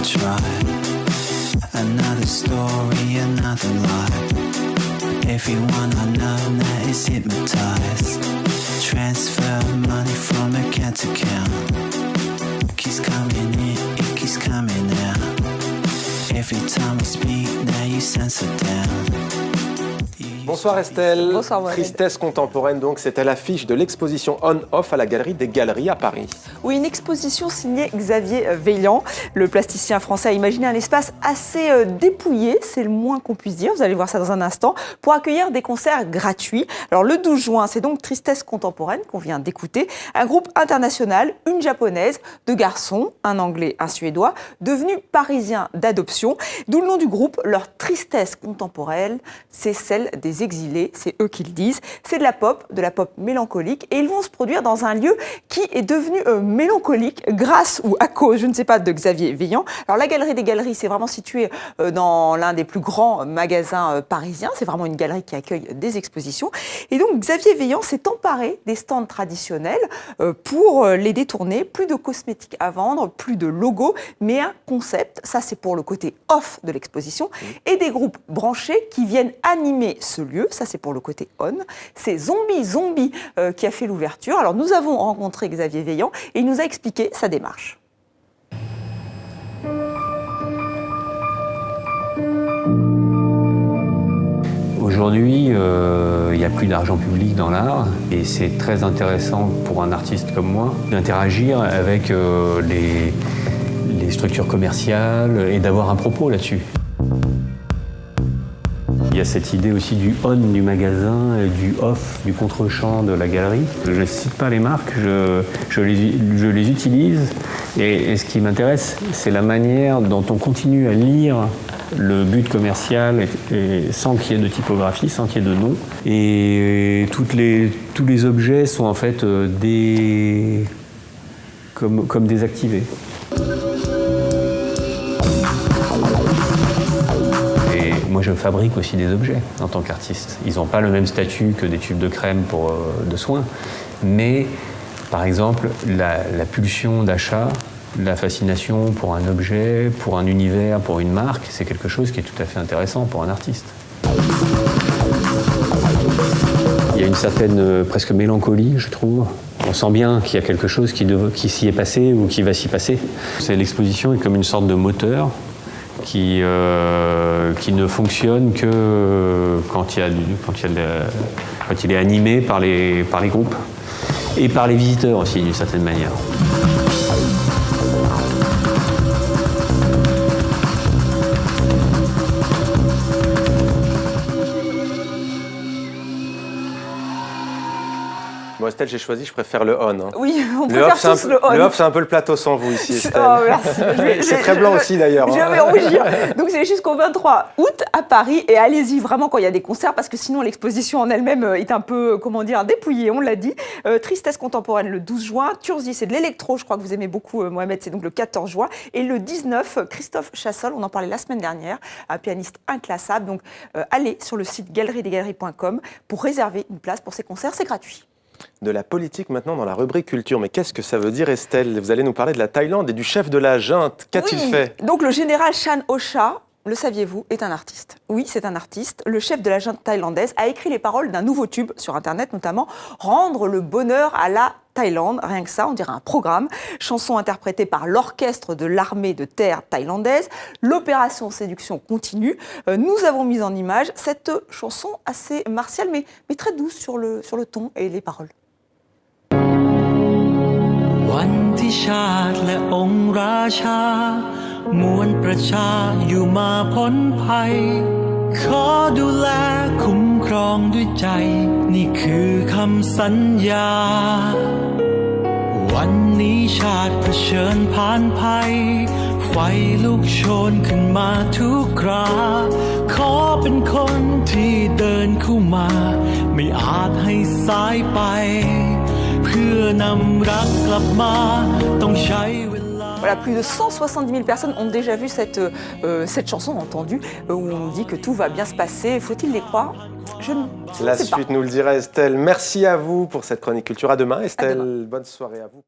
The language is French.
can try. Another story, another lie. Everyone I know now is hypnotized. Transfer money from account to account. It keeps coming in, it keeps coming out. Every time I speak, now you sense it down. Bonsoir Estelle. Bonsoir Mohamed. Tristesse contemporaine, donc c'est à l'affiche de l'exposition On-Off à la Galerie des Galeries à Paris. Oui, une exposition signée Xavier Veillant. Le plasticien français a imaginé un espace assez dépouillé, c'est le moins qu'on puisse dire, vous allez voir ça dans un instant, pour accueillir des concerts gratuits. Alors le 12 juin, c'est donc Tristesse contemporaine qu'on vient d'écouter. Un groupe international, une japonaise, deux garçons, un anglais, un suédois, devenus parisiens d'adoption. D'où le nom du groupe, leur tristesse contemporaine, c'est celle des exilés, c'est eux qui le disent. C'est de la pop mélancolique, et ils vont se produire dans un lieu qui est devenu mélancolique grâce ou à cause, je ne sais pas, de Xavier Veillant. Alors la Galerie des Galeries, c'est vraiment situé dans l'un des plus grands magasins parisiens. C'est vraiment une galerie qui accueille des expositions. Et donc Xavier Veillant s'est emparé des stands traditionnels pour les détourner. Plus de cosmétiques à vendre, plus de logos, mais un concept. Ça, c'est pour le côté off de l'exposition. Et des groupes branchés qui viennent animer ce lieu. Ça, c'est pour le côté on. C'est Zombie qui a fait l'ouverture. Alors nous avons rencontré Xavier Veillant et il nous a expliqué sa démarche. Aujourd'hui, il n'y a plus d'argent public dans l'art et c'est très intéressant pour un artiste comme moi d'interagir avec les structures commerciales et d'avoir un propos là-dessus. Il y a cette idée aussi du on du magasin et du off du contre-champ de la galerie. Je ne cite pas les marques, je les utilise et ce qui m'intéresse, c'est la manière dont on continue à lire le but commercial et sans qu'il y ait de typographie, sans qu'il y ait de nom. Et tous les objets sont en fait comme désactivés. Moi, je fabrique aussi des objets en tant qu'artiste. Ils n'ont pas le même statut que des tubes de crème de soins, mais par exemple, la pulsion d'achat, la fascination pour un objet, pour un univers, pour une marque, c'est quelque chose qui est tout à fait intéressant pour un artiste. Il y a une certaine presque mélancolie, je trouve. On sent bien qu'il y a quelque chose qui s'y est passé ou qui va s'y passer. L'exposition est comme une sorte de moteur qui ne fonctionne que quand il est animé par les groupes et par les visiteurs aussi d'une certaine manière. Bon Estelle, j'ai choisi, je préfère le on. Hein. Oui, on préfère tous le on. Le off, c'est un peu le plateau sans vous ici, Estelle. Oh, merci. C'est très blanc aussi d'ailleurs. Je vais rougir. Donc c'est jusqu'au 23 août à Paris et allez-y vraiment quand il y a des concerts parce que sinon l'exposition en elle-même est un peu, dépouillée, on l'a dit. Tristesse contemporaine le 12 juin. Turzi, c'est de l'électro, je crois que vous aimez beaucoup Mohamed, c'est donc le 14 juin. Et le 19, Christophe Chassol, on en parlait la semaine dernière, un pianiste inclassable. Donc allez sur le site galeriedesgaleries.com pour réserver une place pour ces concerts, c'est gratuit. De la politique maintenant dans la rubrique culture. Mais qu'est-ce que ça veut dire, Estelle? Vous allez nous parler de la Thaïlande et du chef de la junte. Qu'a-t-il fait? Donc le général Chan Ocha, le saviez-vous, est un artiste. Oui, c'est un artiste. Le chef de la junte thaïlandaise a écrit les paroles d'un nouveau tube sur Internet, notamment « Rendre le bonheur à la Thaïlande ». Rien que ça, on dirait un programme. Chanson interprétée par l'orchestre de l'armée de terre thaïlandaise. L'opération séduction continue. Nous avons mis en image cette chanson assez martiale, mais très douce sur le ton et les paroles. วันที่ชาติและองค์ราชามวลประชาอยู่มาพ้นภัยขอดูแลคุ้มครองด้วยใจนี่คือคำสัญญาวันนี้ชาติเผชิญผ่านภัยไฟลุกโชนขึ้นมาทุกคราขอเป็นคนที่เดินเข้ามาไม่อาจให้สายไป Voilà, plus de 170 000 personnes ont déjà vu cette chanson entendue où on dit que tout va bien se passer. Faut-il les croire? Je ne sais pas. La suite nous le dira Estelle. Merci à vous pour cette chronique culture. À demain Estelle. Bonne soirée à vous.